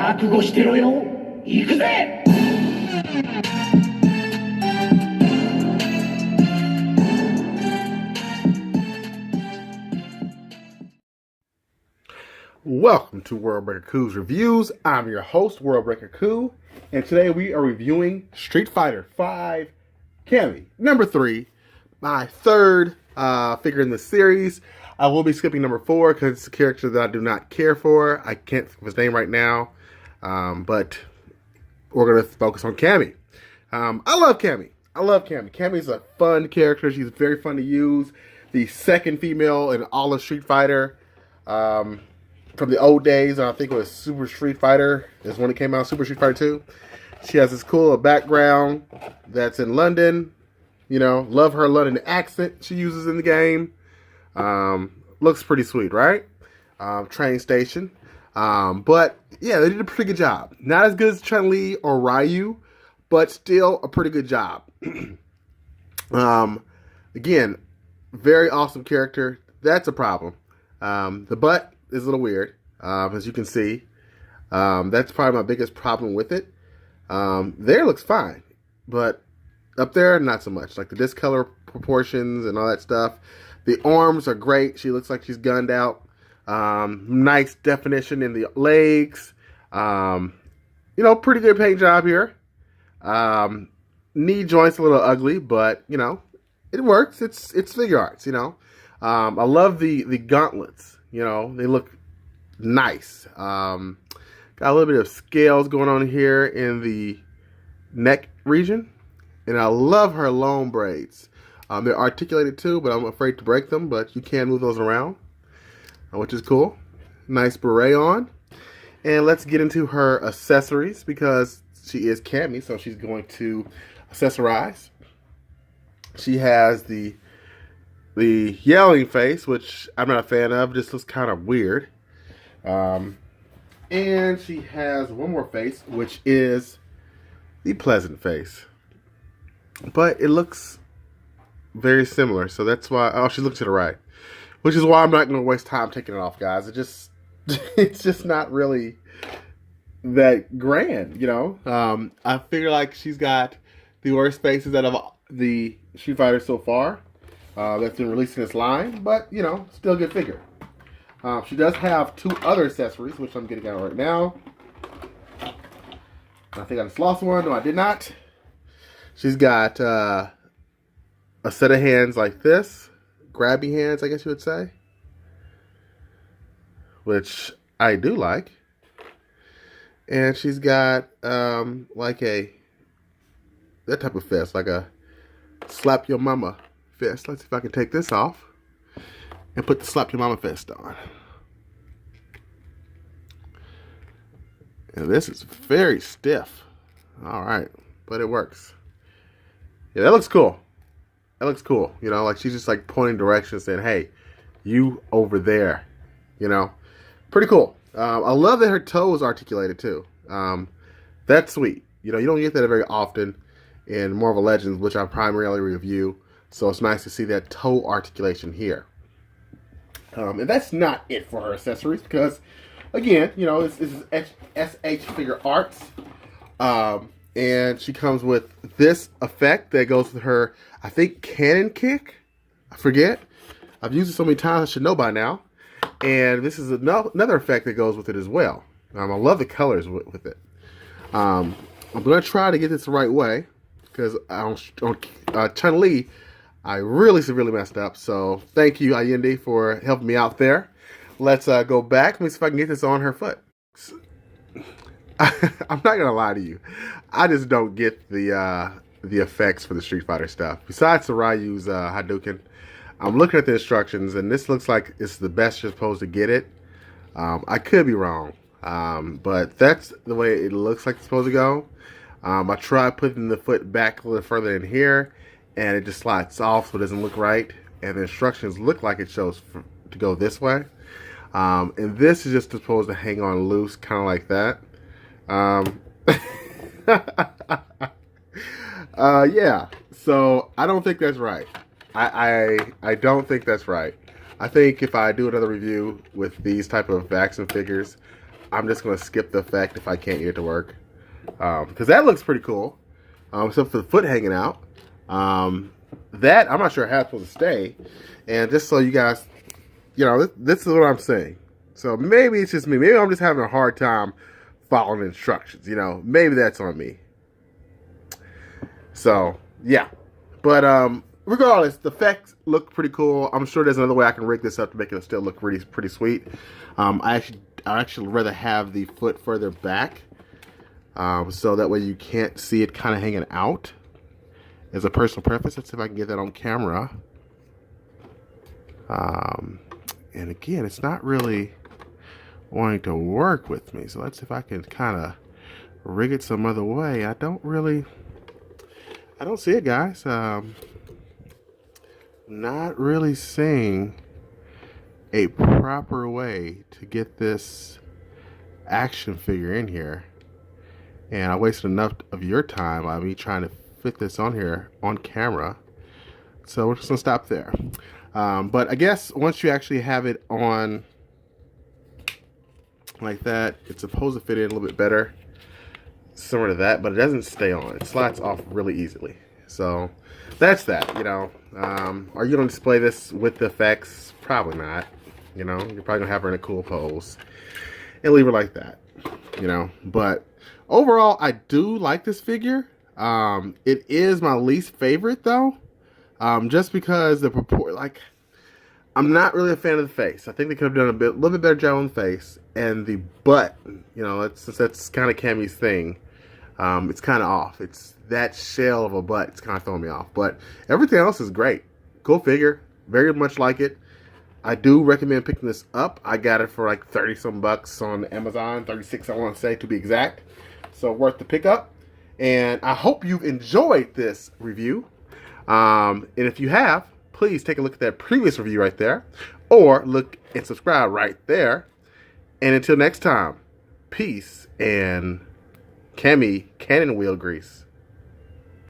覚悟してろよ。行くぜ。Welcome to World Breaker Coo's Reviews. I'm your host, World Breaker Coo, and today we are reviewing Street Fighter V Cammy, number 3, my third figure in the series. I will be skipping number 4 because it's a character that I do not care for. I can't think of his name right now, but we're going to focus on Cammy. I love Cammy. Cammy's a fun character. She's very fun to use. The second female in all of Street Fighter. From the old days, I think it was Super Street Fighter is when it came out, Super Street Fighter 2. She has this cool background that's in London. You know, love her London accent she uses in the game. Looks pretty sweet, right? Train station. But, yeah, they did a pretty good job. Not as good as Chun-Li or Ryu, but still a pretty good job. Again, very awesome character. That's a problem. The butt is a little weird, as you can see. That's probably my biggest problem with it. There looks fine, but up there, not so much. Like the discolor proportions and all that stuff. The arms are great. She looks like she's gunned out. Nice definition in the legs. You know, pretty good paint job here. Knee joints a little ugly, but, you know, it works. It's Figuarts, you know. I love the gauntlets. You know, they look nice. Got a little bit of scales going on here in the neck region. And I love her long braids. They're articulated too, but I'm afraid to break them. But you can move those around, which is cool. Nice beret on. And let's get into her accessories because she is Cammy, so she's going to accessorize. She has the yelling face, which I'm not a fan of. Just looks kind of weird. And she has one more face, which is the pleasant face. But it looks very similar, so that's why... Oh, she looks to the right. Which is why I'm not going to waste time taking it off, guys. It's just not really that grand, you know? I figure like she's got the worst faces out of the Street Fighter so far. That's been released in this line, but, you know, still a good figure. She does have 2 other accessories, which I'm getting out right now. I think I just lost one. No, I did not. She's got a set of hands like this. Grabby hands, I guess you would say. Which I do like. And she's got like that type of fist, like a slap your mama fist. Let's see if I can take this off and put the slap your mama fist on. And this is very stiff. All right, but it works. Yeah, that looks cool. That looks cool. You know, like she's just like pointing directions saying, hey, you over there. You know, pretty cool. I love that her toe is articulated too. That's sweet. You know, you don't get that very often in Marvel Legends, which I primarily review. So it's nice to see that toe articulation here. And that's not it for her accessories because, again, you know, this is SH Figuarts. And she comes with this effect that goes with her, I think, cannon kick. I forget. I've used it so many times I should know by now. And this is another effect that goes with it as well. I love the colors with it. I'm going to try to get this the right way because on Chun-Li, I really severely messed up. So thank you, Allende, for helping me out there. Let's go back. Let me see if I can get this on her foot. I'm not going to lie to you. I just don't get the effects for the Street Fighter stuff. Besides the Ryu's Hadouken, I'm looking at the instructions, and this looks like it's the best you're supposed to get it. I could be wrong, but that's the way it looks like it's supposed to go. I tried putting the foot back a little further in here, and it just slides off so it doesn't look right. And the instructions look like it shows to go this way. And this is just supposed to hang on loose, kind of like that. Yeah, so I don't think that's right. I don't think that's right. I think if I do another review with these type of action figures, I'm just going to skip the effect if I can't get it to work. Because that looks pretty cool. Except for the foot hanging out. That, I'm not sure how it's supposed to stay. And just so you guys, you know, this is what I'm saying. So maybe it's just me. Maybe I'm just having a hard time following instructions. You know, maybe that's on me. So, yeah. But regardless, the effects look pretty cool. I'm sure there's another way I can rig this up to make it still look pretty sweet. I actually rather have the foot further back. So that way you can't see it kind of hanging out. As a personal preference, let's see if I can get that on camera. And again, it's not really wanting to work with me. So let's see if I can kind of rig it some other way. I don't see it, guys. Not really seeing a proper way to get this action figure in here. And I wasted enough of your time by me trying to fit this on here on camera. So we're just gonna stop there. But I guess once you actually have it on like that, it's supposed to fit in a little bit better, similar to that, but it doesn't stay on. It slides off really easily. So that's that, you know. Are you gonna display this with the effects? Probably not. You know, you're probably gonna have her in a cool pose and leave her like that, you know. But overall, I do like this figure. It is my least favorite though, just because the like, I'm not really a fan of the face. I think they could have done a little bit better job on the face and the butt. You know, that's kind of Cammy's thing. It's kind of off. It's that shell of a butt. It's kind of throwing me off. But everything else is great. Cool figure. Very much like it. I do recommend picking this up. I got it for like 30 some bucks on Amazon. 36, I want to say, to be exact. So worth the pickup. And I hope you've enjoyed this review. And if you have, please take a look at that previous review right there. Or look and subscribe right there. And until next time, peace and Cammy cannon wheel grease.